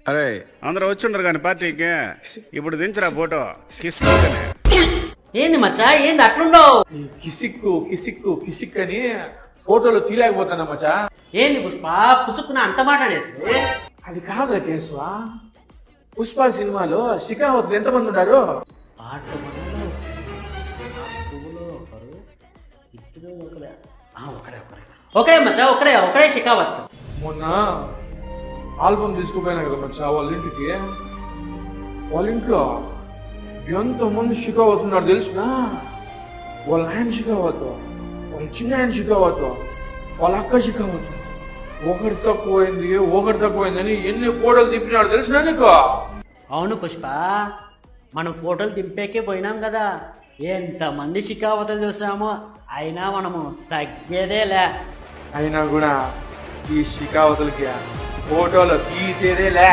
అరే అందరూ వచ్చిండ్రు కానీ పార్టీకి ఇప్పుడు దించరా ఫోటో కిస్ ఏంది మచ్చా ఏంది అట్లుండవు? ఈ కిసిక్ అని ఫోటోలు తీయలేకపోతానా మచ్చా. ఏంది పుష్ప పుసుక్కున అంత మాట అనేసి? అది కాదురా కేశవా, పుష్ప సినిమాలో శిఖావతులు ఎంతమంది ఉన్నారు? పాటలు మనలో, ఆ పువ్వులో ఒకరు, ఇద్దరు ఒకరే. ఒకరే మచ్చా, ఒకరే షికావత్. మొన్న ఆల్బమ్ తీసుకుపోయినా కదా మచ్చా వాళ్ళ ఇంటికి. వాళ్ళ ఇంట్లో ఎంతమంది షికావత్ ఉన్నారు తెలుసునా? వాళ్ళ ఆయన షికావత్, వాళ్ళ చిన్న ఆయన షికావత్, వాళ్ళ అక్క షికావత్. ఒకటి తక్కువైందని ఎన్ని ఫోటోలు తిప్పినాడు తెలుసునా నీకు? అవును పుష్ప, మనం ఫోటోలు దింపేకే పోయినాం కదా, ఎంతమంది షికావతలు చూసామో, అయినా మనము తగ్గేదేలే. అయినా కూడా ఈ షికావతులకి ఫోటోలు తీసేదే లే.